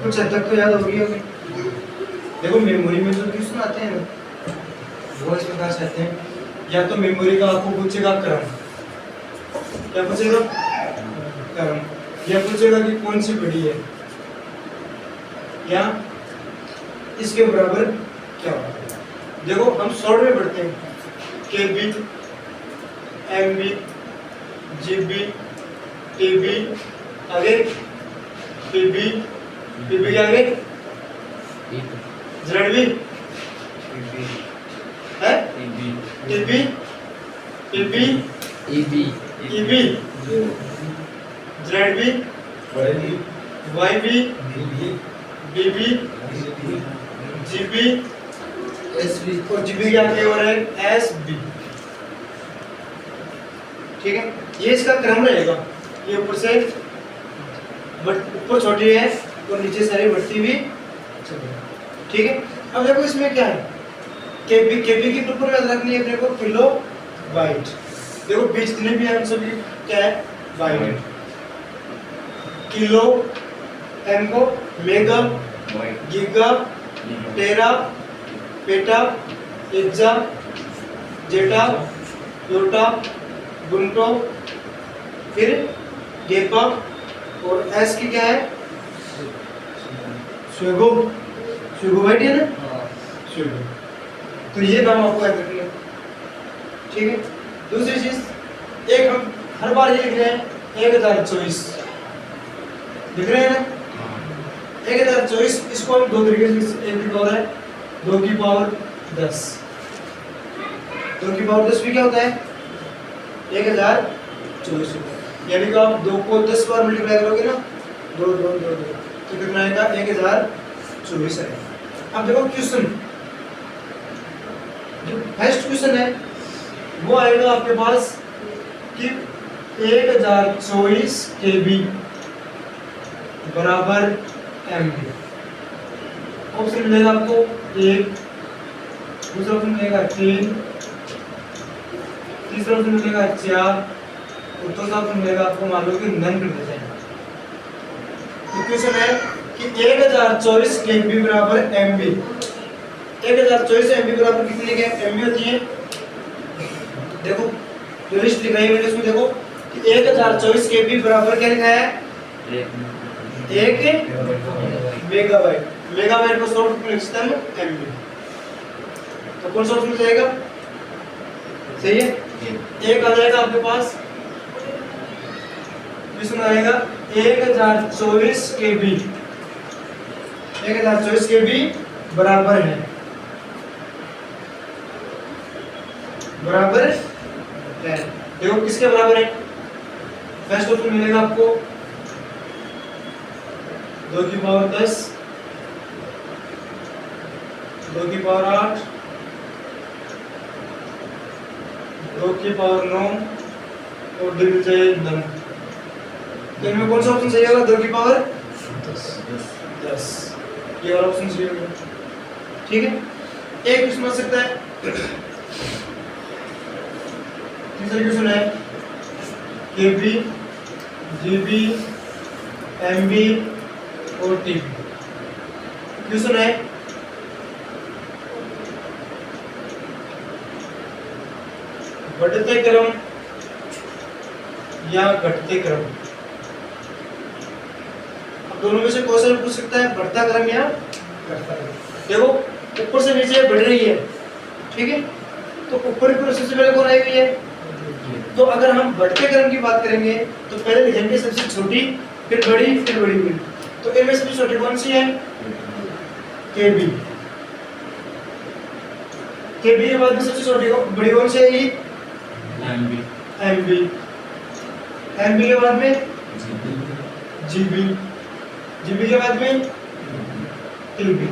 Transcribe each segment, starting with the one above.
कुछ हद तक तो याद होगी होगी। देखो मेमोरी में जो क्वेश्चन आते हैं ना वो इस प्रकार से आते हैं, या तो मेमोरी का आपको पूछेगा क्रम, क्या पूछेगा क्रम, या पूछेगा कि कौन सी बड़ी है, या इसके बराबर क्या होगा। देखो हम शॉर्ट में पढ़ते हैं केबी, एमबी, जीबी, टीबी, आगे पीबी, पीबी के आगे जेडबी है, TB, PB, EB, EB, ZB, YB, BB, GB, SB, और जीबी के आगे हो रहा है एसबी। ठीक है, ये इसका क्रम रहेगा। ये ऊपर से ऊपर छोटी है और नीचे सारी बढ़ती हुई चलेगी। ठीक है, अब देखो इसमें क्या है, केबी, केबी की प्रॉपर याद रखनी है अपने को किलो बाइट। देखो बीच जितने भी आंसर की क्या है बाइट, किलो, एम को मेगा, गीगा, टेरा, पेटा, एग्जा, जेटा, योटा, गुंटो, फिर गेपा, और एस की क्या है स्वेगो, स्वेगो बाइट है ना स्वेगो। तो ये नाम आपको याद रखना है। ठीक है, दूसरी चीज एक हम हर बार ये लिख रहे हैं 1024 लिख रहे हैं ना, 1024 इसको हम दो तरीके से, एक की पावर है 2 की पावर 10, 2 की पावर 10 भी क्या होता है 1024, यानी कि आप 2 को 10 बार मल्टीप्लाई करोगे ना 2 2 2 2 तो कितना आएगा 1024 आएगा। अब देखो क्वेश्चन, जो फर्स्ट क्वेश्चन है वो आएगा आपके पास कि 1024 केबी बराबर एमबी। ऑप्शन मिलेगा आपको 1, दूसरा ऑप्शन मिलेगा 3, तीसरा ऑप्शन मिलेगा 4, और चौथा ऑप्शन मिलेगा आपको मान लो कि नन कर देते हैं। तो क्वेश्चन है कि 1024 केबी बराबर एमबी। 1024 एमबी बराबर कितनी के एमबी होती है, देखो जो लिस्ट लिखाई है मैंने उसमें देखो कि 1024 केबी बराबर क्या लिखा है 1 मेगाबाइट। मेगाबाइट को शॉर्ट में लिखते हैं एमबी। तो कौन सा ऑप्शन जाएगा सही है, एक आ जाएगा आपके पास, इसमें आएगा 1024 केबी, 1024 केबी बराबर है, बराबर है। देखो किसके बराबर है, फर्स्ट ऑप्शन मिलेगा आपको 2 की पावर 10, 2 की पावर 8, 2 की पावर 9 और डिविजन चाहिए 9। तो इनमें कौन सा ऑप्शन सही होगा 2 की पावर 10, ये वाला ऑप्शन सही होगा। ठीक है, एक क्वेश्चन आ सकता है। तीसरा क्वेश्चन है केबी, जीबी, एमबी और टीबी। क्वेश्चन है बढ़ते क्रम या घटते क्रम। अब दोनों में से कौन सा पूछ सकता है, बढ़ता क्रम या घटता क्रम। देखो ऊपर से नीचे बढ़ रही है, ठीक है, तो ऊपर की सबसे पहले कौन आई हुई है, तो अगर हम बढ़ते क्रम की बात करेंगे तो पहले लिखेंगे सबसे छोटी, फिर बड़ी, फिर बड़ी हुई। तो इनमें सबसे छोटी कौन सी है केबी, केबी के बाद में सबसे छोटी बड़ी कौन सी है एमबी, एमबी, एमबी के बाद में जीबी, जीबी के बाद में टीबी।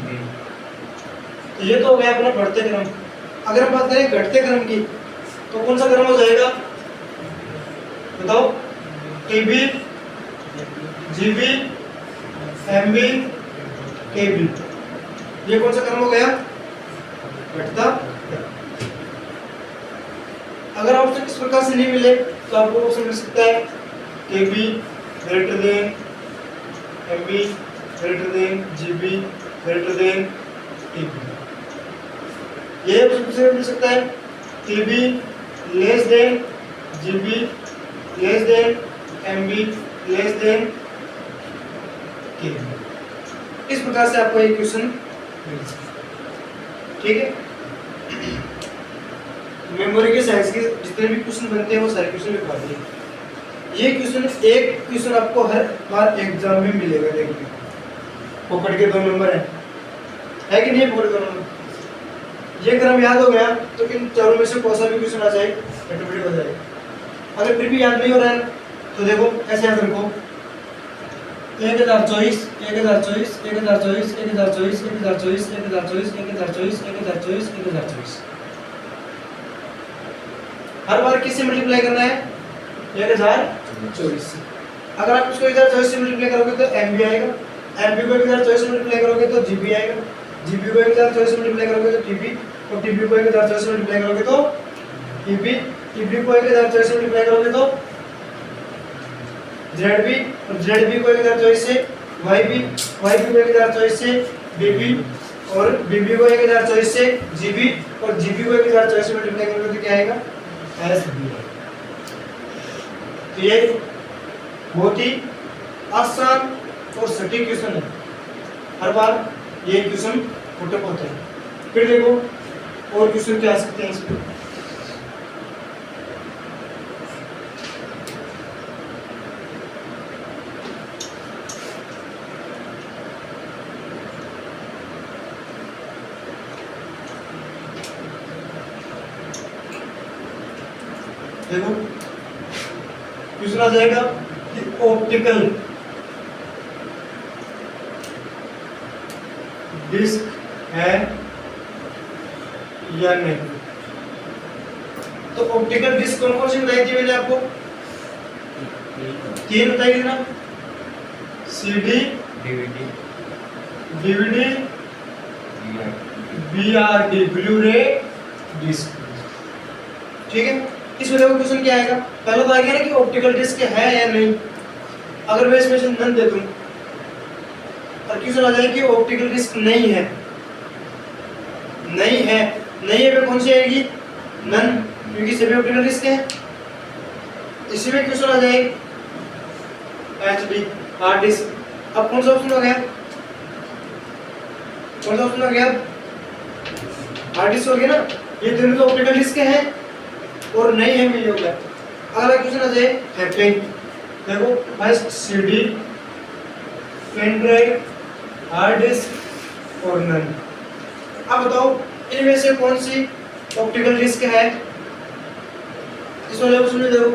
तो ये तो हो गया अपना बढ़ते क्रम। अगर हम बात करें घटते क्रम की तो कौन सा क्रम हो जाएगा बताओ, टीबी, जीबी, एमबी, केबी, ये कौन सा क्रम हो गया घटता। अगर ऑप्शन इस प्रकार से नहीं मिले तो आपको ऑप्शन मिल सकता है KB greater than MB greater than GB greater than TB. ये ऑप्शन मिल सकता है TB less than GB less than MB less than TB. इस प्रकार से आपको एक क्वेश्चन मिल सकता है। ठीक है, मेमोरी के साइज के जितने भी क्वेश्चन बनते हैं वो सारे क्वेश्चन लिखवा दिए। ये क्वेश्चन एक क्वेश्चन आपको हर बार एग्जाम में मिलेगा। देखिए पकड़ के 2 नंबर है कि नहीं? पकड़ 2 नंबर। ये अगर हम याद हो गया तो इन चारों में से कौन सा भी क्वेश्चन आ जाए ऑटोमेटिक हो जाएगा। अगर फिर भी याद नहीं हो रहा है तो देखो ऐसे याद रखो 1024 1024 1024 1024 1024 1024 1024 1024 1024। हर बार किससे मल्टीप्लाई करना है? 1024 से। अगर आप इसको 1024 से मल्टीप्लाई करोगे तो एमबी आएगा, एमबी को 1024 से मल्टीप्लाई करोगे तो जीबी आएगा, जीबी को 1024 से मल्टीप्लाई करोगे तो टीबी, और टीबी को 1024 से मल्टीप्लाई करोगे तो टीबी, टीबी को 1024 से मल्टीप्लाई करोगे तो जेडबी, और जेडबी को 1024 से वाईबी, वाईबी को 1024 से बीबी, और बीबी को 1024 से जीबी, और जीबी को 1024 से मल्टीप्लाई करोगे तो क्या आएगा? एसबी। तो ये बहुत ही आसान और सटीक क्वेश्चन है। हर बार ये क्वेश्चन पुटअप होते हैं। फिर देखो और क्वेश्चन क्या आ सकते हैं इसमें। देखो क्वेश्चन आ जाएगा कि ऑप्टिकल डिस्क है या नहीं। तो ऑप्टिकल डिस्क कौन कौन सी बताई थी मैंने आपको? 3 बताई थी ना, सीडी, डीवीडी, बीआरडी, ब्लू रे डिस्क। ठीक है, इसमें देखो क्वेश्चन क्या आएगा। पहला तो आएगा ना कि ऑप्टिकल डिस्क है या नहीं। अगर मैं इसमें से नन दे दूं और क्वेश्चन आ जाए कि ऑप्टिकल डिस्क नहीं है, नहीं है, नहीं है पे कौन सी आएगी? नन, क्योंकि सभी ऑप्टिकल डिस्क है। इसी में क्वेश्चन आ जाए एचडी हार्ड डिस्क। अब कौन सा ऑप्शन हो गया? कौन सा ऑप्शन हो गया? हार्ड डिस्क हो गया ना। ये दोनों तो ऑप्टिकल डिस्क हैं और नहीं है मिल होगा। अगला क्वेश्चन आ जाए हैप्टिंग। देखो first CD, pen drive, hard disk और नन। अब बताओ इनमें से कौन सी ऑप्टिकल डिस्क है? इस वाले ऑप्शन में देखो,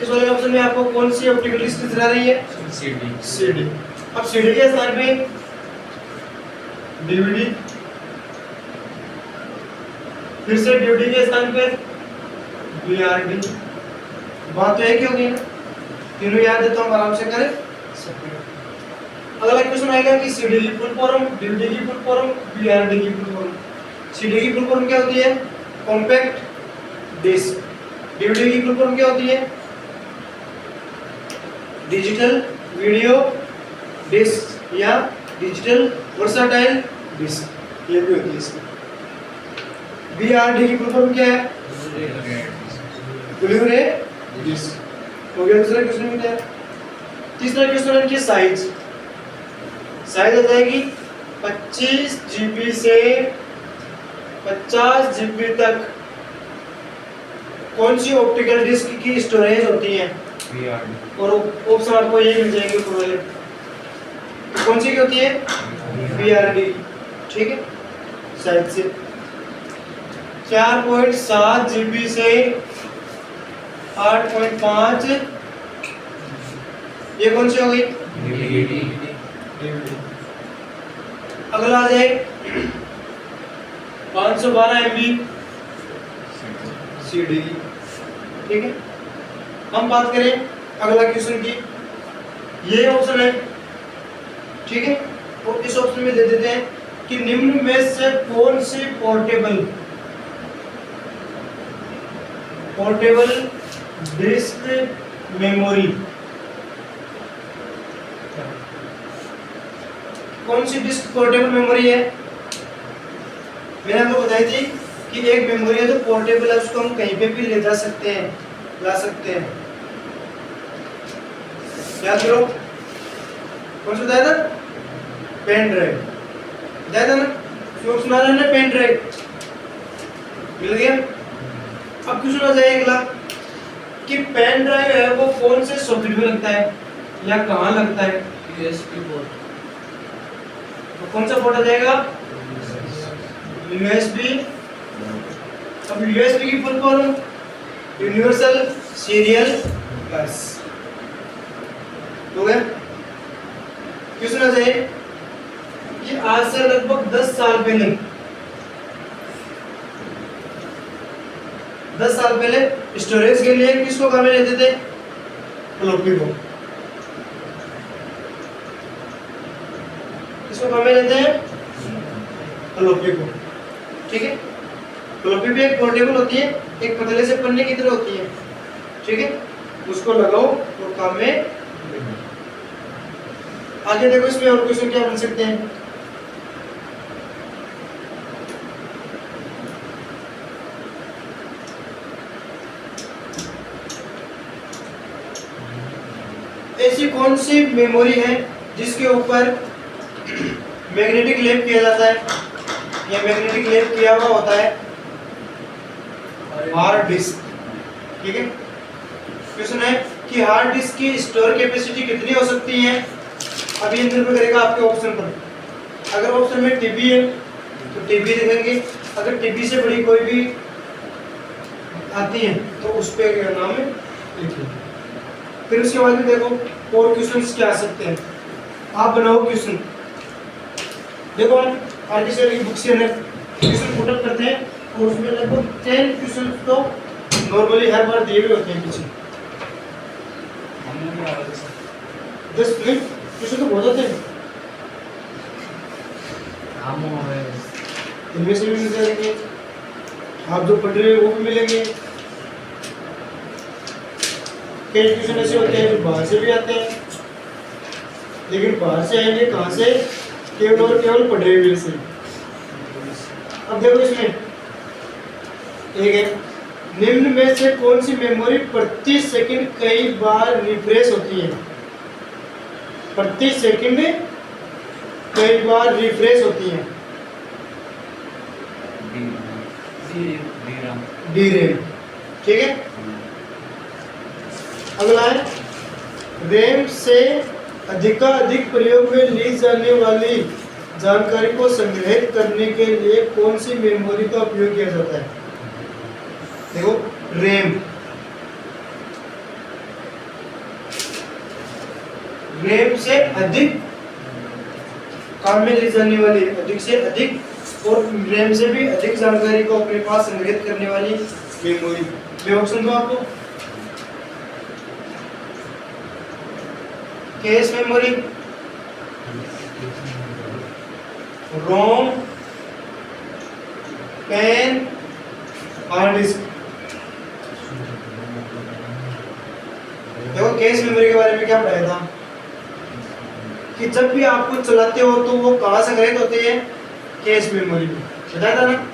इस वाले ऑप्शन में आपको कौन सी ऑप्टिकल डिस्क नजर आ रही है? CD, CD. अब सीडी के स्थान पे डीवीडी, फिर से डीवीडी के स्थान पर बीआरडी। बात तो एक ही होगी ना, तीनों याद है तो हम आराम से कर सकते हैं। अगला क्वेश्चन आएगा कि सीडी की फुल फॉर्म, डीवीडी की फुल फॉर्म, बीआरडी की फुल फॉर्म। सीडी की फुल फॉर्म क्या होती है? Compact disc. डीवीडी की फुल फॉर्म क्या होती है? डिजिटल वीडियो डिस्क या डिजिटल वर्साटाइल डिस्क, ये भी होती है इसमें। बीआरडी की फुल फॉर्म क्या है? ब्लू रे डिस्क। हो गया दूसरा क्वेश्चन में क्या? तीसरा क्वेश्चन है कि साइज। साइज आ जाएगी 25 जीबी से 50 जीबी तक कौन सी ऑप्टिकल डिस्क की स्टोरेज होती है? बीआरडी। और ऑप्शन आपको ये मिल जाएंगे पूरे। कौन सी की होती है? बीआरडी। ठीक है, साइज से 4.7 जीबी से 8.5, ये कौन सी हो गई? डीवीडी। अगला आ जाए 512 MB सीडी। ठीक है, हम बात करें अगला क्वेश्चन की, ये ऑप्शन है। ठीक है, और इस ऑप्शन में दे देते हैं कि निम्न में से कौन सी पोर्टेबल डिस्क मेमोरी कौन सी डिस्क पोर्टेबल मेमोरी है? मैंने आपको बताई थी कि एक मेमोरी है जो पोर्टेबल है, उसको हम कहीं पे भी ले जा सकते हैं, ला सकते हैं। याद करो कौन सा बताया था? पेन ड्राइव बताया था ना, क्यों सुना रहा है? पेन ड्राइव मिल गया। अब क्वेश्चन आ जाए अगला कि पेन ड्राइव है वो कौन से सॉकेट में लगता है या कहाँ लगता है? USB port. तो कौन सा पोर्ट आ जाएगा? यूएसबी। अब यूएसबी की फुल फॉर्म यूनिवर्सल सीरियल बस हो गया। क्वेश्चन आ जाए कि आज से लगभग 10 साल पहले 10 साल पहले स्टोरेज के लिए किसको काम में लेते थे? फ्लॉपी को। किसको काम में लेते हैं? फ्लॉपी को। ठीक है, फ्लॉपी भी एक पोर्टेबल होती है, एक पतले से पन्ने की तरह होती है। ठीक है, उसको लगाओ तो काम में। आगे देखो इसमें और क्वेश्चन क्या बन सकते हैं। ऐसी कौन सी मेमोरी है जिसके ऊपर मैग्नेटिक लैंप किया जाता है या मैग्नेटिक लैंप किया हुआ होता है? Hard disk. ठीक है, क्वेश्चन है कि हार्ड डिस्क की स्टोर कैपेसिटी कितनी हो सकती है? अभी इंद्र पे करेगा आपके ऑप्शन पर। अगर ऑप्शन में टीबी है तो टीबी लिखेंगे, अगर टीबी से बड़ी कोई भी आती है तो उस पे नाम है लिखिए। फिर उसके बाद में देखो और क्वेश्चंस क्या आ सकते हैं। आप बनाओ क्वेश्चन। देखो हम आर्टिफिशियल की बुक से क्वेश्चन पुटअप करते हैं और उसमें लगभग 10 क्वेश्चन तो नॉर्मली हर बार दिए हुए होते हैं पीछे। 10 मिनट क्वेश्चन तो बहुत होते हैं, इनमें से भी मिल जाएंगे, आप जो पढ़ रहे हो वो भी मिलेंगे। कई क्वेश्चन ऐसे होते हैं जो बाहर से भी आते हैं, लेकिन बाहर से आएंगे कहाँ से? केवल और केवल पढ़े हुए से। अब देखो इसमें एक है, निम्न में से कौन सी मेमोरी प्रति सेकंड कई बार रिफ्रेश होती है? प्रति सेकंड कई बार रिफ्रेश होती है। डीरैम। ठीक है, अगला है रैम से अधिकाधिक प्रयोग में ली जाने वाली जानकारी को संग्रहित करने के लिए कौन सी मेमोरी का उपयोग किया जाता है? देखो रैम, रैम से अधिक काम में ली जाने वाली, अधिक से अधिक और रैम से भी अधिक जानकारी को अपने पास संग्रहित करने वाली मेमोरी। मैं ऑप्शन दूं आपको, कैश मेमोरी, रोम, पेन, हार्ड डिस्क। देखो कैश मेमोरी के बारे में क्या पढ़ाया था कि जब भी आप कुछ चलाते हो तो वो कहाँ संग्रहित होते हैं? कैश मेमोरी में। बताया था ना,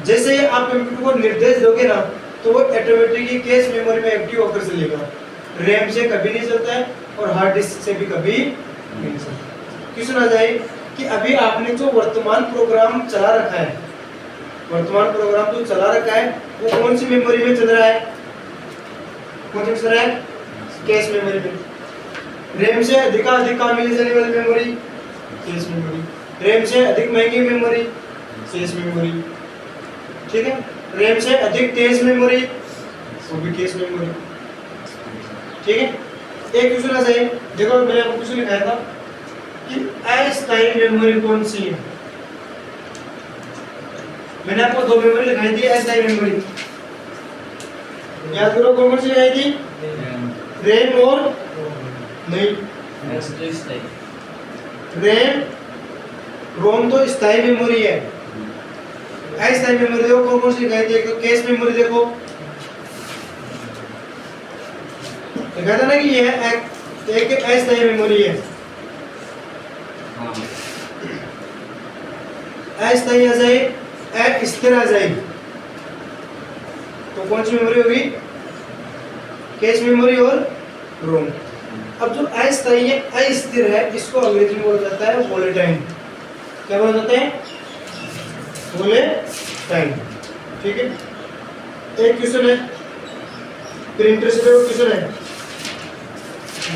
जैसे आप कंप्यूटर को निर्देश दोगे ना तो वो ऑटोमेटिकली कैश मेमोरी में एक्टिव होकर चलेगा। रैम से कभी नहीं चलता है और हार्ड डिस्क से भी कभी नहीं चलता। क्वेश्चन आ जाए कि अभी आपने जो वर्तमान प्रोग्राम चला रखा है, वर्तमान प्रोग्राम जो चला रखा है वो कौन सी मेमोरी में चल रहा है? कौन सी चल रहा है? कैश मेमोरी में। रैम से अधिक काम में ले जाने वाली मेमोरी कैश मेमोरी, रैम से अधिक महंगी मेमोरी कैश मेमोरी। ठीक है, रैम से अधिक तेज मेमोरी वो भी कैश मेमोरी। ठीक है, एक क्वेश्चन आ जाए। देखो मैंने आपको क्वेश्चन लिखाया था कि अस्थायी मेमोरी कौन सी है? मैंने आपको दो मेमोरी लिखाई थी अस्थायी मेमोरी, याद करो कौन सी लिखाई थी? रैम और नहीं, रैम, रोम तो स्थायी मेमोरी है। अस्थायी मेमोरी देखो कौन सी लिखाई थी? कैश मेमोरी देखो लिखा था ना कि यह एक अस्थायी मेमोरी है। अस्थायी आ जाए, अस्थिर आ जाए, तो कौन सी मेमोरी होगी? कैश मेमोरी और रोम। अब जो अस्थायी है, अस्थिर है, इसको अंग्रेजी में बोला जाता है वोलेटाइल। क्या बोला जाता है? वोलेटाइल। ठीक है। एक क्वेश्चन है प्रिंटर से, क्वेश्चन है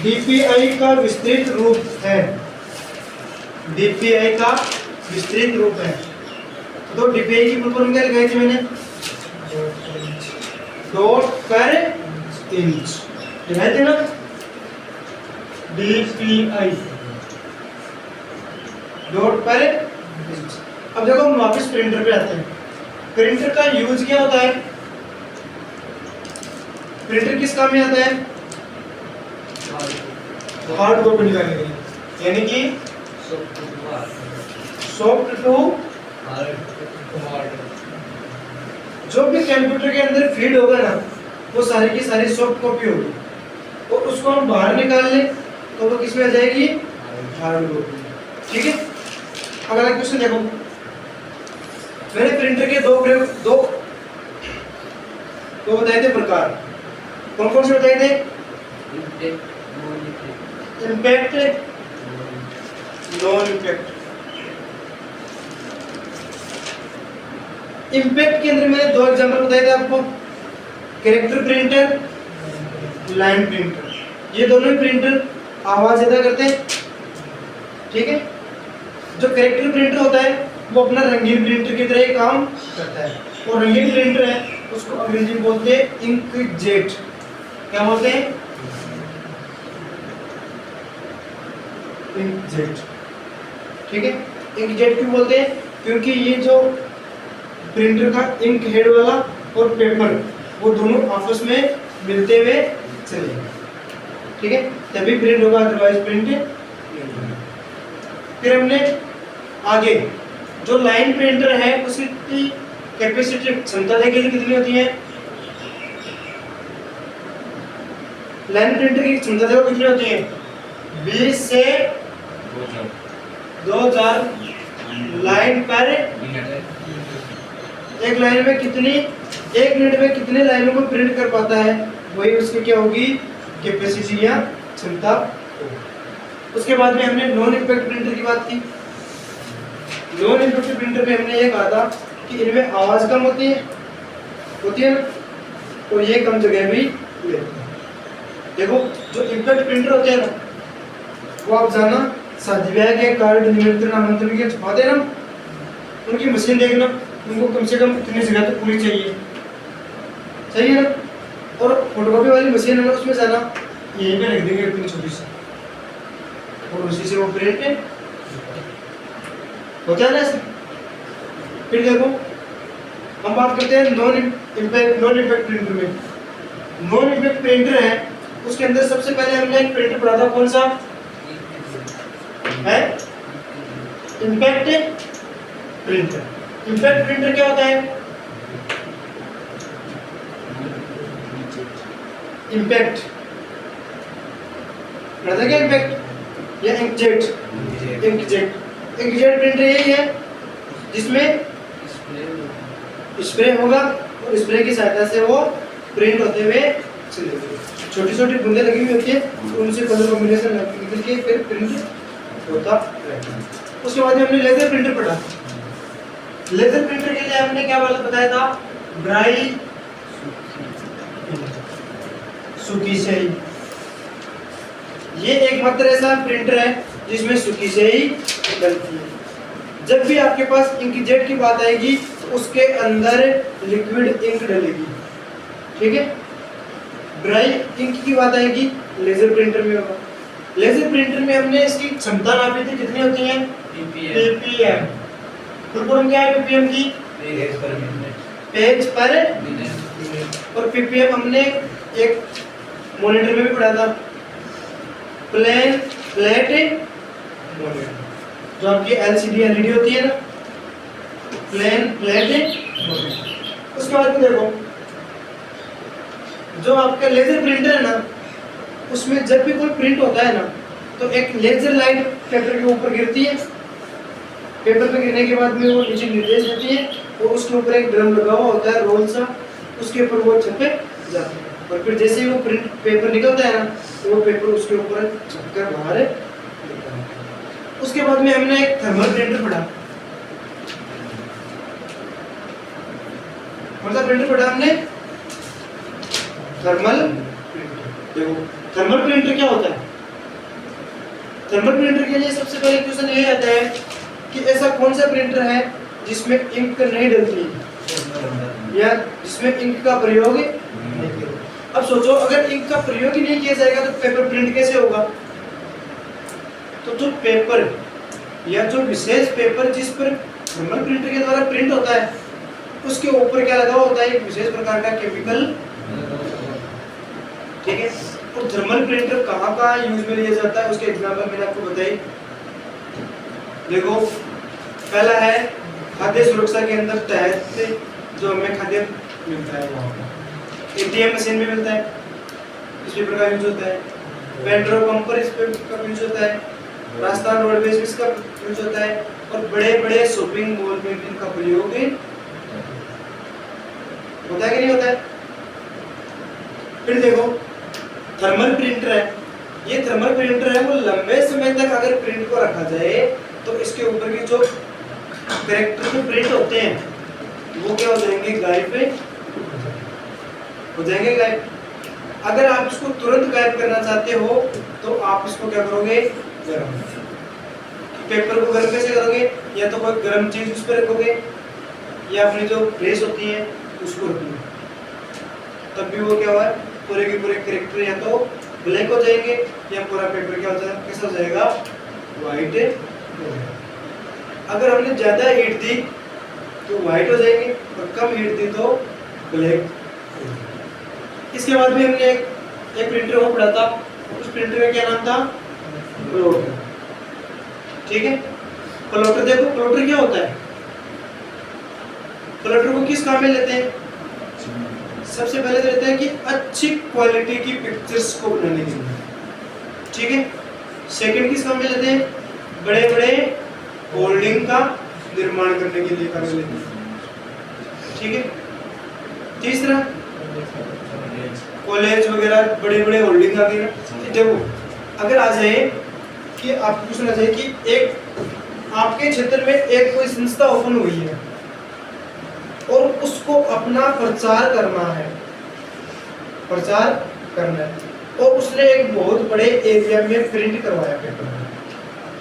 डीपीआई का विस्तृत रूप है, डीपीआई का विस्तृत रूप है। तो डीपीआई की फुल फॉर्म क्या लिखाई थी मैंने? डॉट पर इंच लिखाई थी ना, डीपीआई डॉट पर इंच। अब देखो हम वापस प्रिंटर पे आते हैं। प्रिंटर का यूज क्या होता है? प्रिंटर किस काम में आता है? हार्ड कॉपी निकालने के लिए, यानी कि सॉफ्ट टू हार्ड। जो भी कंप्यूटर के अंदर फीड होगा ना, वो सारी की सारी सॉफ्ट कॉपी होगी, और उसको हम बाहर निकाल लें तो वो किस में आ जाएगी? Hard copy. ठीक है। अगला क्वेश्चन देखो, मैंने प्रिंटर के दो बताए थे प्रकार। कौन कौन से बताए थे? Impact, non impact. इम्पैक्ट के अंदर मैंने दो एग्जांपल बताए थे आपको, कैरेक्टर प्रिंटर, लाइन प्रिंटर। ये दोनों ही प्रिंटर आवाज अदा करते हैं। ठीक है। जो कैरेक्टर प्रिंटर होता है वो अपना रंगीन प्रिंटर की तरह ही काम करता है, और रंगीन प्रिंटर है उसको अंग्रेजी में बोलते हैं इंकजेट। क्या बोलते हैं? इंकजेट। ठीक है। इंकजेट क्यों बोलते हैं? क्योंकि ये जो प्रिंटर का इंक हेड वाला और पेपर, वो दोनों आपस में मिलते हुए चलेंगे। ठीक है, तभी प्रिंट होगा, अदरवाइज प्रिंट नहीं होगा। फिर हमने आगे जो लाइन प्रिंटर है उसकी कैपेसिटी, क्षमता देखिए कितनी होती है। लाइन प्रिंटर की क्षमता देखो कितनी होती है, 20 से 2000 लाइन पर एक लाइन में कितनी, एक मिनट में कितने लाइनों को प्रिंट कर पाता है, वही उसकी क्या होगी? कैपेसिटी या क्षमता। उसके बाद में हमने नॉन इम्पैक्ट प्रिंटर की बात की। नॉन इम्पैक्ट प्रिंटर में हमने ये कहा था कि इनमें आवाज कम होती है ना, और ये कम जगह भी लेते हैं। देखो जो इम्पैक्ट प्रिंटर होते हैं ना, वो आप जाना शादी ब्याह के कार्ड, निमंत्रण, आमंत्रण के छपाते ना, उनकी मशीन देखना, उनको कम से कम कितनी जगह तो पूरी चाहिए, सही है ना। और फोटोकॉपी वाली मशीन है ना, उसमें जाना यहीं पे रख देंगे इतनी छोटी सी, और उसी से वो प्रिंट होता है ना ऐसे। फिर देखो हम बात करते हैं नॉन इम्पैक्ट प्रिंटर में। नॉन इम्पैक्ट प्रिंटर है, उसके अंदर सबसे पहले हमने एक प्रिंटर पढ़ा था, कौन सा है? Impact printer. इम्पैक्ट प्रिंटर क्या होता है? इम्पैक्ट पढ़ा क्या? इम्पैक्ट या इंकजेट? इंकजेट प्रिंटर यही है जिसमें स्प्रे होगा, और स्प्रे की सहायता से वो प्रिंट होते हुए चलेगी। छोटी छोटी बूंदें लगी हुई होती है, उनसे कलर कॉम्बिनेशन निकल के फिर प्रिंट होता है। उसके बाद में हमने लेजर प्रिंटर पढ़ा। लेजर प्रिंटर के लिए हमने क्या वाला बताया था? ड्राई सूखी स्याही। ये एकमात्र ऐसा प्रिंटर है जिसमें सूखी स्याही निकलती है। जब भी आपके पास इंकजेट की बात आएगी, उसके अंदर लिक्विड इंक डलेगी। ठीक है। ड्राई इंक की बात आएगी, लेजर प्रिंटर में होगा। लेजर प्रिंटर में हमने इसकी क्षमता नापी थी, कितनी होती है? ppm। फुल फॉर्म क्या है ppm की? पेज पर मिनट। और ppm हमने एक मॉनिटर में भी पढ़ा था, फ्लैट मॉनिटर, जो आपकी LCD LED होती है ना, फ्लैट मॉनिटर। उसके बाद में देखो जो आपका लेजर प्रिंटर है ना, उसमें जब भी कोई प्रिंट होता है ना, तो एक लेजर लाइट पेपर के ऊपर गिरती है, पेपर पे गिरने के बाद में वो नीचे निर्देश देती है और उसके ऊपर एक ड्रम लगा हुआ होता है रोल सा, उसके ऊपर वो छपे जाते हैं और फिर जैसे ही वो प्रिंट पेपर निकलता है ना तो वो पेपर उसके ऊपर छपकर बाहर निकलता है। उसके बाद में हमने एक थर्मल प्रिंटर पढ़ा, मतलब प्रिंटर पढ़ा हमने थर्मल प्रिंटर। देखो थर्मल प्रिंटर क्या होता है? थर्मल प्रिंटर के लिए सबसे पहले क्वेश्चन ये आता है कि ऐसा कौन सा प्रिंटर है जिसमें इंक नहीं डलती या जिसमें इंक का प्रयोग नहीं किया। अब सोचो अगर इंक का प्रयोग ही नहीं किया जाएगा तो पेपर प्रिंट कैसे होगा? तो जो पेपर या जो विशेष पेपर जिस पर थर्मल प्रिंटर के द्वारा प्रिंट होता है उसके ऊपर क्या लगा होता है? एक विशेष प्रकार का केमिकल, ठीक है। और थर्मल प्रिंटर कहाँ यूज में लिया जाता है उसके एग्जांपल मैंने आपको बताई। देखो पहला है खाद्य सुरक्षा के अंदर तहत जो हमें खाद्य मिलता है वहाँ पर एटीएम मशीन में मिलता है, इस पेपर का यूज होता है। पेट्रोल पंप पर इस पेपर का यूज होता है, राजस्थान रोडवेज में इसका यूज होता है और बड़े बड़े शॉपिंग मॉल में भी इनका प्रयोग होता है कि नहीं होता है? फिर देखो थर्मल प्रिंटर है, ये थर्मल प्रिंटर है वो लंबे समय तक अगर प्रिंट को रखा जाए तो इसके ऊपर के जो कैरेक्टर जो प्रिंट होते हैं वो क्या हो जाएंगे? गायब हो जाएंगे, गायब। अगर आप इसको तुरंत गायब करना चाहते हो तो आप इसको क्या करोगे? गर्म। पेपर को गर्म कैसे करोगे? या तो कोई गर्म चीज उस पर रखोगे या अपनी जो प्रेस होती है उसको रखोगे, तब भी वो क्या हुआ है? पूरे के पूरे कैरेक्टर या तो ब्लैक हो जाएंगे या पूरा पेपर क्या हो जाएगा? कैसा हो जाएगा? व्हाइट हो जाएगा। अगर हमने ज्यादा हीट दी तो व्हाइट हो जाएंगे और कम हीट दी तो ब्लैक। इसके बाद भी हमने एक प्रिंटर को पढ़ा था, उस प्रिंटर का क्या नाम था? प्लॉटर, ठीक है। प्लॉटर देखो प्लॉटर क्या होता है? प्लॉटर को किस काम में लेते हैं? सबसे पहले तो लेते हैं कि अच्छी क्वालिटी की पिक्चर्स को बनाने के लिए, ठीक है। सेकंड किस काम में लेते हैं? बड़े बड़े होल्डिंग का निर्माण करने के लिए काम में लेते हैं, ठीक है। तीसरा कॉलेज वगैरह बड़े बड़े होल्डिंग आ गए। देखो अगर आ जाए कि आपको पूछना चाहिए कि एक आपके क्षेत्र में एक कोई संस्था ओपन हुई है और उसको अपना प्रचार करना है और उसने एक बहुत बड़े एरिया में प्रिंट करवाया पेपर,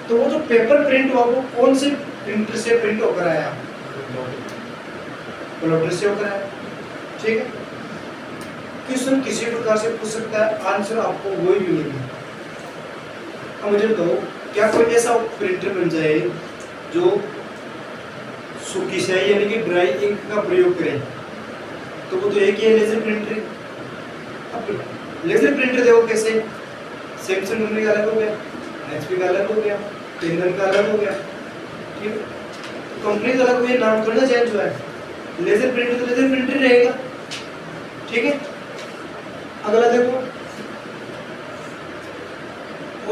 तो वो जो पेपर प्रिंट हुआ वो कौन से प्रिंटर से प्रिंट होकर आया? प्लॉटर से होकर आया, ठीक है। क्वेश्चन किसी प्रकार से पूछ सकता है, आंसर आपको वही मिलेगा। अब मुझे बताओ क्या कोई ऐसा प्रिंटर बन जाए जो सूखी स्याही यानी कि ड्राई इंक का प्रयोग करें? तो वो तो एक ही है लेजर प्रिंटर। अब लेजर प्रिंटर देखो कैसे, सैमसंग कंपनी का अलग हो गया, एचपी का अलग हो गया, टिंडन का अलग हो गया, ठीक है। कंपनी का अलग हुई, नाम थोड़ा चेंज हुआ है। लेजर प्रिंटर तो लेजर प्रिंटर रहेगा, ठीक है। अगला देखो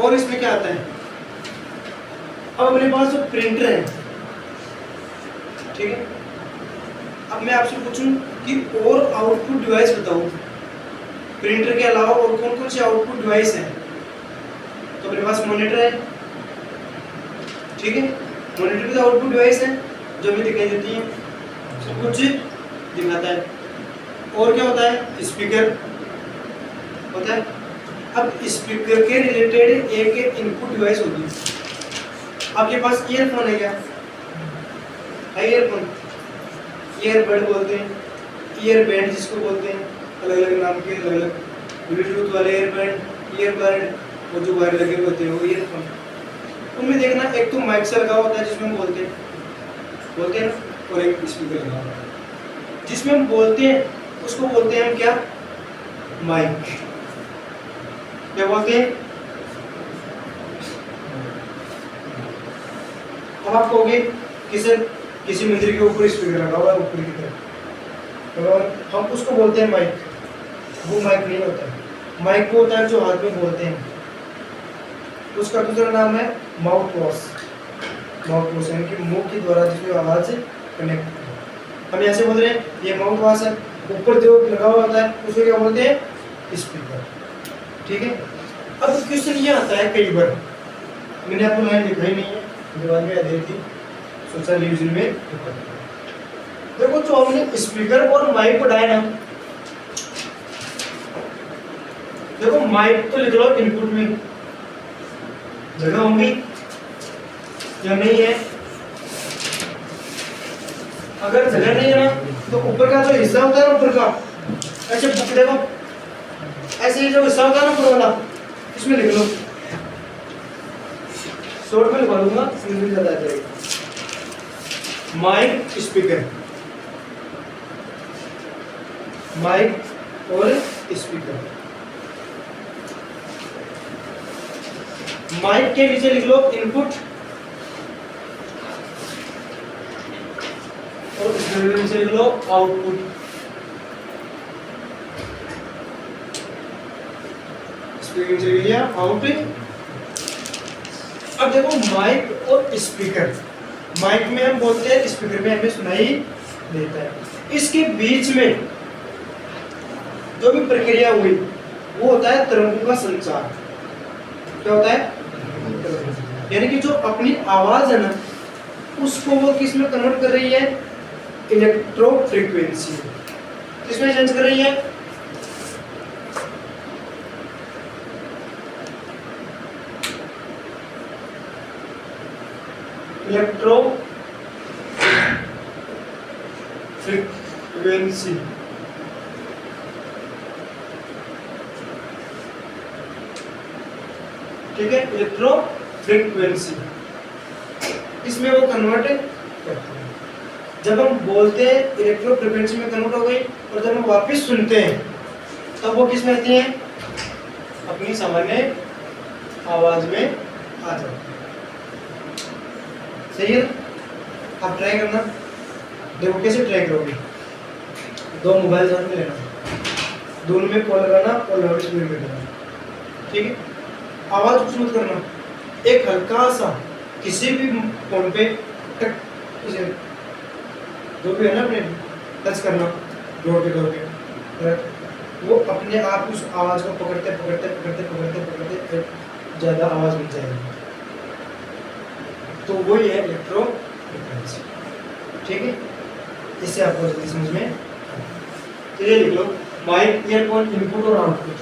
और इसमें क्या आता है? अब अपने पास जो प्रिंटर है, ठीक है। अब मैं आपसे पूछूं कि और आउटपुट डिवाइस बताओ, प्रिंटर के अलावा और कौन कौन से आउटपुट डिवाइस हैं? तो अपने पास मॉनिटर है, ठीक है। मॉनिटर भी तो आउटपुट डिवाइस है जो हमें दिखाई देती है, सब कुछ दिखाता है। और क्या होता है? स्पीकर होता है। अब स्पीकर के रिलेटेड एक इनपुट डिवाइस होती है। आपके पास ईयरफोन है क्या? है ईयरफोन, ईयरबड बोलते हैं, ईयरबैंड जिसको बोलते हैं, अलग अलग नाम के, अलग अलग ब्लूटूथ वाले ईयरबैंड, ईयरबड और जो वायर लगे होते हैं वो ईयरफोन। उनमें देखना एक तो माइक से लगा होता है जिसमें हम बोलते हैं ना, और एक स्पीकर लगा होता है जिसमें हम बोलते हैं, उसको बोलते हैं हम क्या? माइक। क्या बोलते हैं? अब आप कहोगे किसी मंदिर के ऊपर स्पीकर लगा हुआ है ऊपर की तरफ, और हम उसको बोलते हैं माइक। वो माइक नहीं होता है। माइक वो होता है जो हाथ में बोलते हैं, उसका दूसरा नाम है माउथ वॉश। माउथ वाश यानी कि मुंह के द्वारा जिसमें आवाज से कनेक्ट। हम ऐसे बोल रहे हैं ये माउथ वाश है, ऊपर जो लगा हुआ होता है उसको क्या बोलते हैं स्पीकर। ठीक है, अब क्वेश्चन ये आता है कई बार, मैंने आपको लाइन लिखा ही नहीं है, दिमाग में याद थी, सोचा रिवीजन में। देखो जो हमने स्पीकर और माइक पढ़ा है ना, देखो माइक तो लिख लो इनपुट में जगह होंगी या नहीं है। अगर जगह नहीं है ना तो ऊपर का जो हिस्सा होता है ना, ऊपर का ऐसे देखो, ऐसे ही जो हिस्सा होता है ना ऊपर वाला, इसमें लिख लो, शॉर्ट में लिखवा दूंगा, समझ में ज्यादा आ जाएगा। माइक स्पीकर, माइक और स्पीकर। माइक के नीचे लिख लो इनपुट और स्पीकर के नीचे लिख लो आउटपुट। स्पीकर के नीचे लिख लिया आउटपुट। अब देखो माइक और स्पीकर, माइक में हम बोलते हैं, स्पीकर में हमें सुनाई देता है। इसके बीच में जो भी प्रक्रिया हुई वो होता है तरंगों का संचार। क्या होता है? यानी कि जो अपनी आवाज है ना उसको वो किस में कन्वर्ट कर रही है? Electro frequency. किसमें चेंज कर रही है? Electro frequency. ठीक है, इलेक्ट्रो फ्रीक्वेंसी इसमें वो कन्वर्ट करते हैं। जब हम बोलते हैं इलेक्ट्रो फ्रीक्वेंसी में कन्वर्ट हो गई, और जब हम वापस सुनते हैं तब वो किस में आती है? अपनी सामान्य आवाज में आ जाती है। सही है? आप ट्राई करना, देखो कैसे ट्राई करोगे। दो मोबाइल साथ में लेना, दोनों में कॉल लगाना और लाउड स्पीकर में करना। ठीक है, आवाज कुछ मत करना, एक हल्का सा किसी भी फोन पे टक, जो भी है ना अपने टच करना जोड़ के वो अपने आप उस आवाज को पकड़ते पकड़ते पकड़ते पकड़ते पकड़ते ज्यादा आवाज मिल जाएगी। तो वही है इलेक्ट्रो फ्रीक्वेंसी। ठीक है, इससे आपको जल्दी समझ में। तो ये लिख लो, माइक, ईयरफोन, इनपुट और आउटपुट।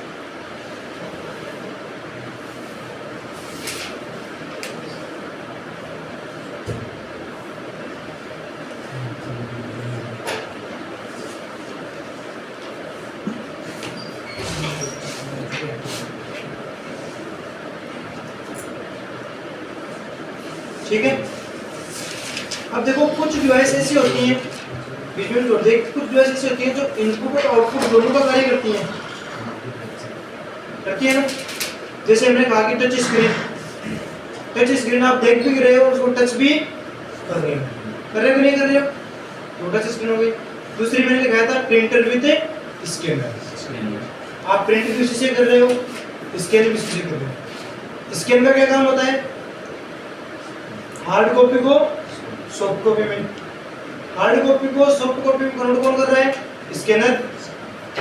ठीक है, अब देखो कुछ डिवाइस ऐसी होती हैं, बीच में जोड़ देख, कुछ डिवाइस ऐसी होती हैं जो इनपुट और आउटपुट दोनों का कार्य करती हैं ना। जैसे हमने कहा कि टच स्क्रीन, टच स्क्रीन आप देख भी रहे हो, उसको टच भी कर रहे हो, कर रहे हो नहीं कर रहे हो, तो टच स्क्रीन हो गई। दूसरी मैंने लिखाया था प्रिंटर विद स्कैनर, आप प्रिंट भी उसी से कर रहे हो, स्कैन भी उसी से कर रहे हो। स्कैन का क्या काम होता है? हार्ड कॉपी को सॉफ्ट कॉपी में, हार्ड कॉपी को सॉफ्ट कॉपी में कन्वर्ट कौन कर रहा है? स्कैनर।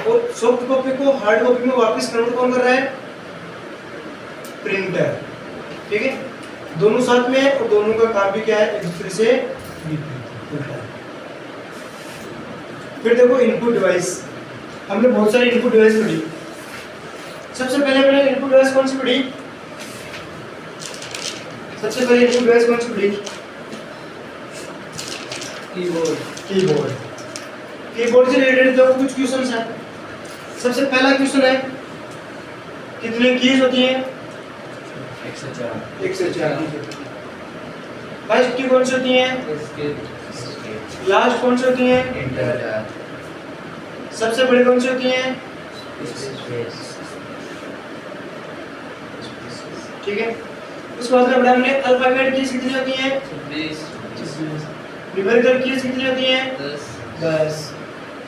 और सॉफ्ट कॉपी को हार्ड कॉपी में वापस कन्वर्ट कौन कर रहा है? प्रिंटर। ठीक है, दोनों साथ में है और दोनों का काम भी क्या है? एक दूसरे से विपरीत है। फिर देखो इनपुट डिवाइस, हमने बहुत सारी इनपुट डिवाइस पढ़ी। सबसे पहले हमने इनपुट डिवाइस कौन सी पढ़ी? सबसे पहले इनपुट डिवाइस कौन सी पढ़ी? कीबोर्ड। कीबोर्ड, कीबोर्ड से रिलेटेड जो कुछ क्वेश्चंस हैं। सबसे पहला क्वेश्चन है, कितनी कीज होती हैं? 104। फर्स्ट की कौन सी होती हैं? लास्ट कौन सी होती हैं? सबसे बड़ी कौन सी होती हैं? ठीक है, उसके बाद में हमने अल्फाबेट कीज कितनी होती हैं? 26। न्यूमेरिकल कीज कितनी होती हैं? 10।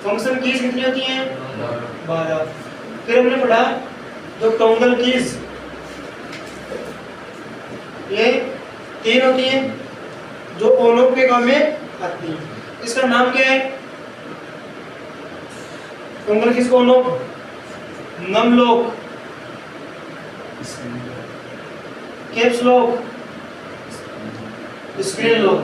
फंक्शन कीज कितनी होती हैं? 12। फिर हमने पढ़ा जो टोंगल कीज, ये 3 होती है जो ओनोप के काम में आती है। इसका नाम क्या है? कंगल किसको ओनोप? नमलोक, कैप्स लॉक, स्क्रीन लॉक।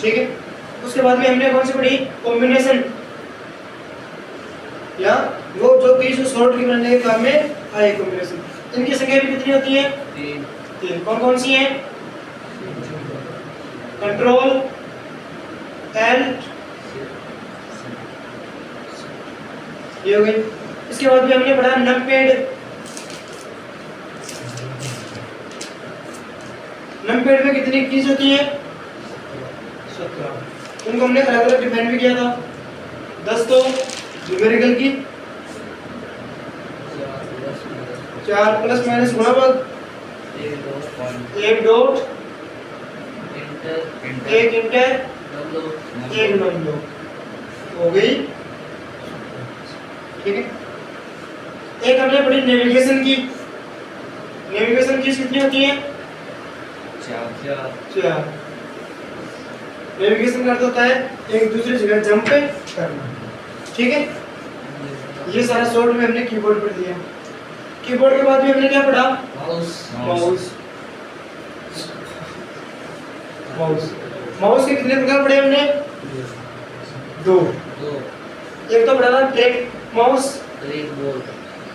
ठीक है। उसके बाद में हमने कौन सी पढ़ी? कॉम्बिनेशन, या वो जो कीज शॉर्ट की बनाने के काम में आए कॉम्बिनेशन। इनकी संख्या भी कितनी होती है? 3। कौन कौन सी है? कंट्रोल, एल्ट, ये हो गई। इसके बाद भी हमने पढ़ा नमपैड। नमपैड में कितनी कीज होती है? 17। उनको हमने अलग अलग डिफाइन भी किया था। 10 तो न्यूमेरिकल की, 4 प्लस माइनस गुणा भाग, 1 डॉट, 1 इंटर, 1 नम हो गई। ठीक है। एक हमने पढ़ी नेविगेशन की। नेविगेशन की कितनी होती है? 4। नेविगेशन का अर्थ होता है एक दूसरी जगह जंप करना। ठीक है। ये सारा शॉर्ट में हमने कीबोर्ड पढ़ दिया। कीबोर्ड के बाद भी हमने क्या पढ़ा? माउस। माउस के कितने प्रकार पढ़े हमने? 2। एक तो पढ़ा था ट्रैक माउस,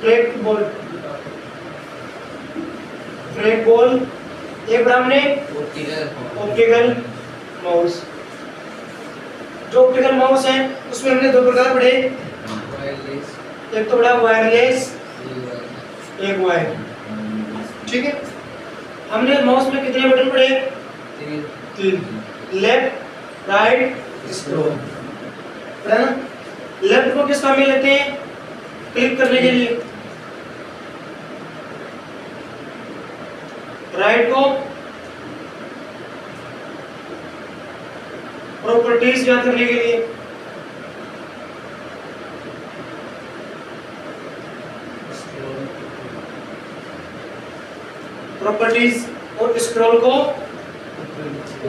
ट्रैक बॉल। एक पढ़ा हमने ऑप्टिकल माउस। जो ऑप्टिकल माउस है उसमें हमने 2 प्रकार पढ़े। एक तो पढ़ा वायरलेस, एक वायर। ठीक है। हमने माउस में कितने बटन पढ़े? 3। Left, right, scroll. पढ़ा ना? लेफ्ट को किस काम में लेते हैं? क्लिक करने के लिए। राइट को प्रॉपर्टीज याद करने के लिए। प्रॉपर्टीज, और स्क्रॉल को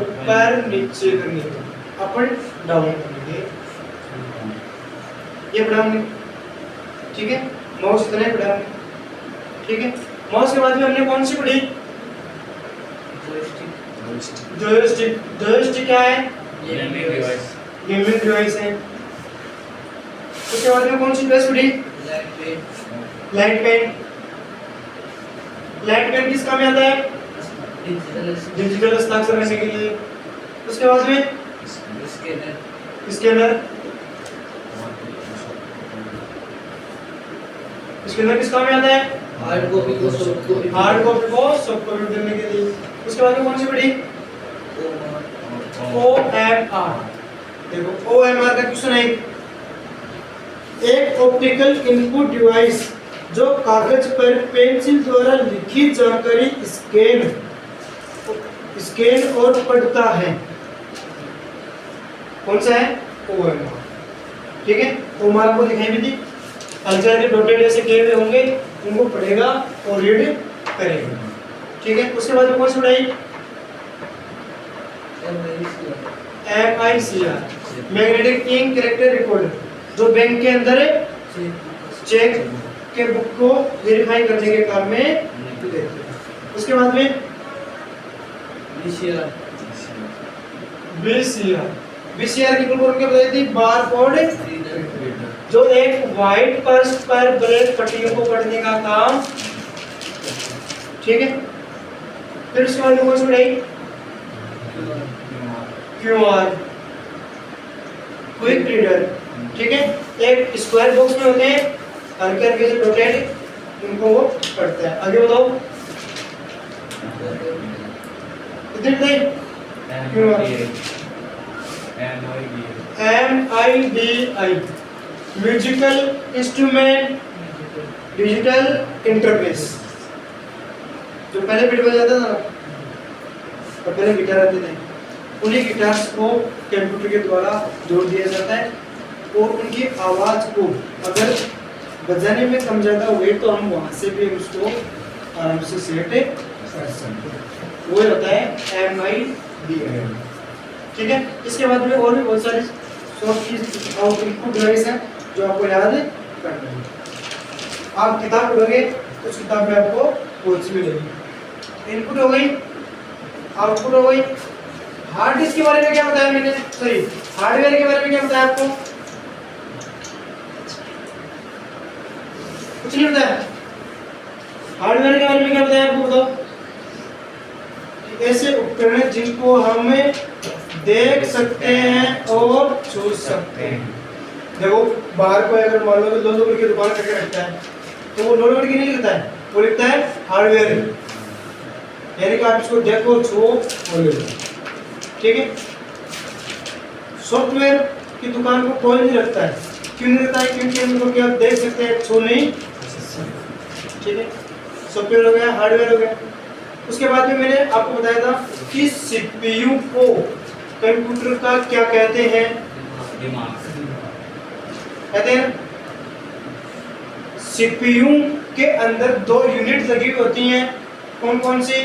ऊपर नीचे करने के लिए, अप एंड डाउन करने के लिए। ये पढ़ा हमने। ठीक है। माउस इतना ही पढ़ा हमने। ठीक है। माउस के बाद में हमने कौन सी पढ़ी? जॉयस्टिक। जॉयस्टिक क्या है? गेमिंग डिवाइस है। उसके बाद में कौन सी डिवाइस पढ़ी? Light pen. लाइट पेन किस काम में आता है? डिजिटल हस्ताक्षर करने के लिए। उसके बाद में स्कैनर। स्कैनर किस काम में आता है? हार्ड कॉपी को सॉफ्ट कॉपी देने के लिए। उसके बाद में कौन सी पढ़ी? OMR। देखो OMR का क्वेश्चन है। एक ऑप्टिकल इनपुट डिवाइस जो कागज पर पेंसिल द्वारा लिखी जानकारी स्कैन और पढ़ता है। कौन सा है? OMR। ठीक है। OMR आपको दिखाई भी थी। हल्के हल्के डॉटेड ऐसे किए हुए होंगे, उनको पढ़ेगा और रीड करेगा। ठीक है। उसके बाद में कौन सी पढ़ाई? MICR, magnetic ink character recorder, जो बैंक के अंदर चेक के बुक को वेरीफाई करने के काम में देते हैं। उसके बाद में VCR की फुल फॉर्म क्या बताई थी? बार कोड, जो एक व्हाइट पर्स पर ब्लैक पट्टियों को पढ़ने का काम। ठीक है। फिर उसके बाद में कौन सी पढ़ाई? QR, quick reader. ठीक है। एक स्क्वायर बॉक्स में होते हैं हल्के हल्के से डॉटेड, उनको वो पढ़ता है। आगे बताओ कितने थे? MIDI, musical instrument digital interface. जो पहले बीट बजाता था ना, और पहले गिटार आते थे, उन्हीं गिटार्स को कंप्यूटर के द्वारा जोड़ दिया जाता है और उनकी आवाज को अगर बजाने में कम ज़्यादा हुए तो हम वहाँ से भी उसको आराम से सेट कर सकते हैं। वो होता है MIDI। ठीक है, इसके बाद में और भी बहुत सारी सॉफ्ट की और इनपुट डिवाइस है जो आपको याद करना है। आप किताब पढ़ोगे तो उस किताब में आपको बहुत सी मिलेगी। इनपुट हो गई, आउटपुट हो गई। हार्ड डिस्क के बारे में क्या बताया मैंने, सॉरी हार्डवेयर के बारे में क्या बताया आपको, कुछ नहीं बताया। हार्डवेयर के बारे में क्या बताया आपको, बताओ। ऐसे उपकरण हैं जिनको हम देख सकते हैं और छू सकते हैं। देखो बाहर को अगर मान लो कि 2 रुपए की दुकान करके रखता है तो वो 2 रुपए की नहीं लिखता है, वो लिखता है हार्डवेयर, यानी कि आप इसको देखो छो और ले लो। ठीक है, सॉफ्टवेयर की दुकान को कोई नहीं रखता है, क्यों नहीं रखता है, क्योंकि हम लोग क्या देख सकते हैं, छू नहीं। ठीक है, सॉफ्टवेयर हो गया, हार्डवेयर हो गया। उसके बाद में मैंने आपको बताया था कि सीपीयू को कंप्यूटर का क्या कहते हैं, कहते हैं सीपीयू के अंदर 2 यूनिट लगी हुई होती हैं, कौन कौन सी,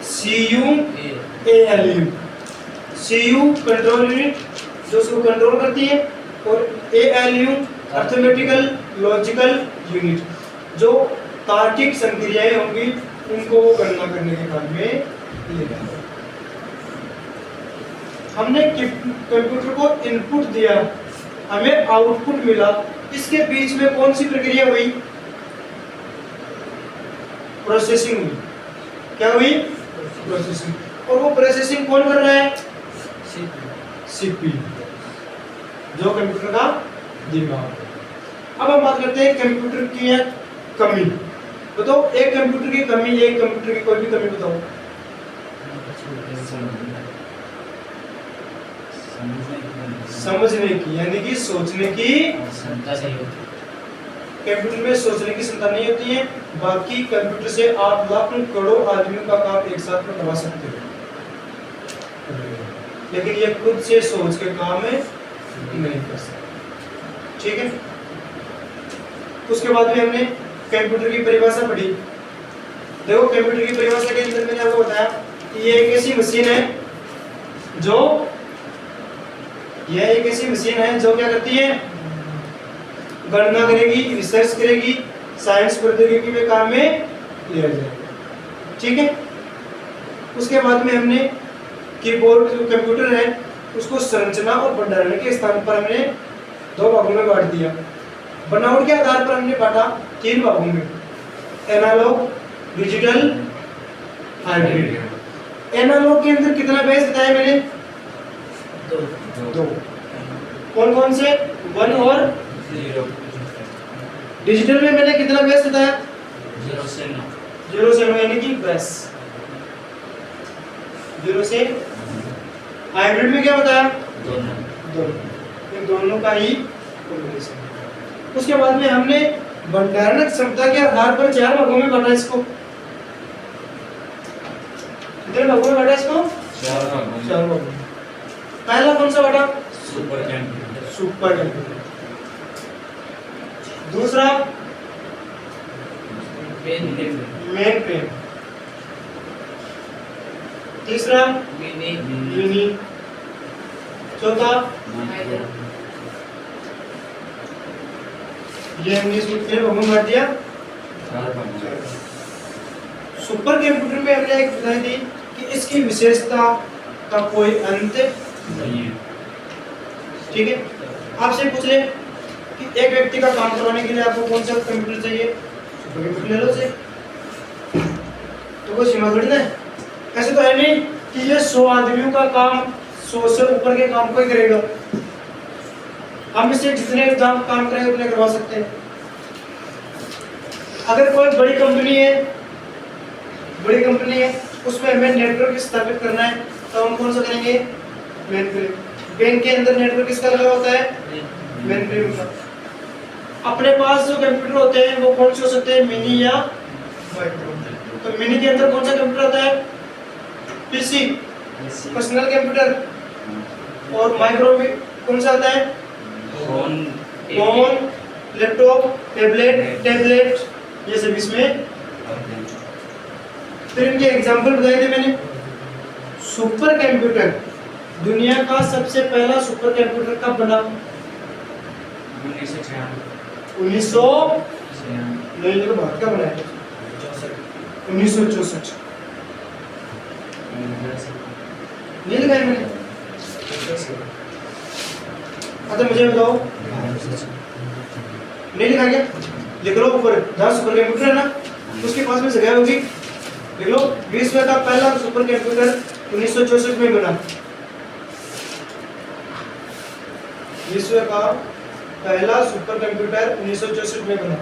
CU ALU। CU control unit जो उसको कंट्रोल करती है, और ALU अर्थमेटिकल लॉजिकल यूनिट जो तार्किक संक्रियाएं होंगी उनको गणना करने के काम में लेगा। हमने कंप्यूटर को इनपुट दिया, हमें आउटपुट मिला, इसके बीच में कौन सी प्रक्रिया हुई, प्रोसेसिंग हुई। क्या हुई, प्रोसेसिंग। और वो प्रोसेसिंग कौन कर रहा है, सीपीयू जो कंप्यूटर का दिमाग। अब हम बात करते हैं कंप्यूटर की है कमी। बताओ एक कंप्यूटर की कमी, एक कंप्यूटर की कोई भी कमी बताओ। समझने की, यानी कि सोचने की क्षमता नहीं होती। कंप्यूटर में सोचने की क्षमता नहीं होती है। बाकी कंप्यूटर से आप लाखों करोड़ों आदमियों का काम एक साथ में करवा सकते हो, लेकिन ये खुद से सोच के काम नहीं कर सकते। ठीक है, उसके बाद में हमने कंप्यूटर की परिभाषा पढ़ी। देखो कंप्यूटर की परिभाषा के अंदर मैंने आपको बताया कि ये एक ऐसी मशीन है जो, यह एक ऐसी मशीन है जो क्या करती है, गणना करेगी, रिसर्च करेगी, साइंस प्रौद्योगिकी में काम में लिया जाएगा। ठीक है, उसके बाद में हमने कीबोर्ड जो कंप्यूटर है उसको संरचना और भंडारण के स्थान पर हमने 2 भागों में बांट दिया। बनावट के आधार पर हमने बांटा 3 भागों में, एनालॉग, डिजिटल, हाइब्रिड। एनालॉग के अंदर कितना बेस बताया मैंने, 2। कौन कौन से, 1 और 0। डिजिटल में मैंने कितना बेस बताया, 0 से 9, यानी कि बेस 0 से। हाइब्रिड में क्या बताया, दोनों का ही कॉम्बिनेशन। उसके बाद में हमने भंडारण क्षमता के आधार पर 4 भागों में बांटा इसको। कितने भागों में बांटा इसको, 4 भागों में। पहला कौन सा बांटा, सुपर कंप्यूटर। दूसरा मेन फ्रेम। तीसरा मिनी। चौथा ये हमने इसको भागों में बांट दिया। सुपर कंप्यूटर में हमने एक बताई थी कि इसकी विशेषता का कोई अंत नहीं है। ठीक है, आपसे पूछ ले कि एक व्यक्ति का काम करवाने के लिए आपको कौन सा कंप्यूटर चाहिए, सुपर कंप्यूटर ले लो से, तो कोई सीमा थोड़ी ना है। ऐसे तो है नहीं कि ये 100 आदमियों का काम, 100 से ऊपर के काम को ही करेगा। हम इससे जितने काम करेंगे उतने करवा सकते हैं। अगर कोई बड़ी कंपनी है उसमें हमें नेटवर्क स्थापित करना है तो हम कौन सा करेंगे, मेनफ्रेम। बैंक के अंदर नेटवर्क किसका लगा होता है, मेनफ्रेम का। अपने पास जो कंप्यूटर होते हैं वो कौन से हो सकते हैं, मिनी या माइक्रो। तो मिनी के अंदर कौन सा कंप्यूटर होता है, पीसी, पर्सनल कंप्यूटर। और माइक्रो में कौन सा आता है, फोन, लैपटॉप, टैबलेट ये सब इसमें। फिर इनके एग्जाम्पल बताए थे मैंने। सुपर कंप्यूटर, दुनिया का सबसे पहला सुपर कंप्यूटर कब बना? 1900 नहीं, ये तो भारत का बना है, 1964। नहीं लिखा है मैंने। अच्छा मुझे बताओ, नहीं लिखा क्या? लिख लो ऊपर, जहाँ सुपर कंप्यूटर है ना उसके पास में जगह होगी, लिख लो। विश्व का पहला सुपर कंप्यूटर 1964 में बना। विश्व का पहला सुपर कंप्यूटर 1964 में बना।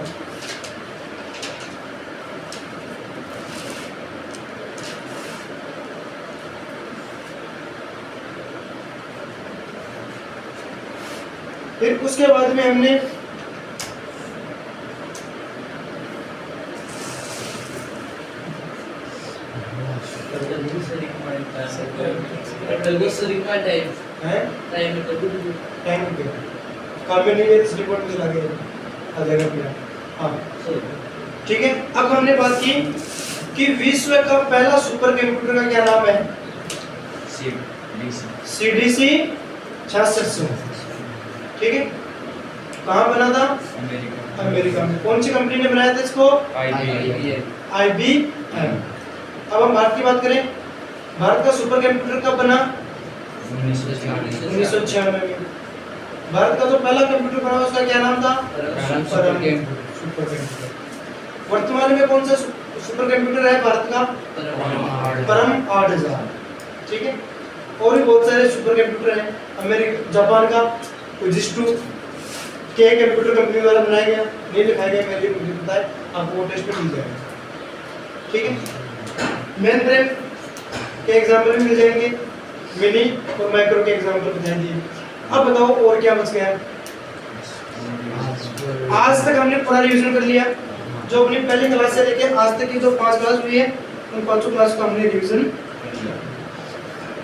फिर उसके बाद में हमने टाइम पे काम में नहीं है, इस रिपोर्ट में लगे आ जाएगा पूरा। हाँ ठीक है। अब हमने बात की कि विश्व का पहला सुपर कंप्यूटर का क्या नाम है? CDC 6600। ठीक है। कहाँ बना था? अमेरिका में। कौन सी कंपनी ने बनाया था इसको? IBM। अब हम भारत की बात करें, भारत का सुपर कंप्यूटर कब बना? 1996 में। भारत का जो पहला कंप्यूटर बना उसका क्या नाम था? परम सुपर कंप्यूटर। वर्तमान में कौन सा सुपर कंप्यूटर है भारत का? परम 8000। ठीक है। और भी बहुत सारे सुपर कंप्यूटर हैं। अमेरिका, जापान का फुजिस्टू के कंप्यूटर कंपनी द्वारा बनाया गया, नहीं लिखाया गया, मेरे लिए मुझे पता है, आपको वो टेस्ट में मिल जाएगा। ठीक है। मेन फ्रेम के एग्जाम्पल भी मिल जाएंगे, मिनी और माइक्रो के एग्जाम्पल बता दिए। अब बताओ और क्या बच गया? आज तक हमने पूरा रिवीजन कर लिया। जो अपनी पहली क्लास से लेके आज तक की जो 5 क्लास हुई है उन 5 क्लास का हमने रिवीजन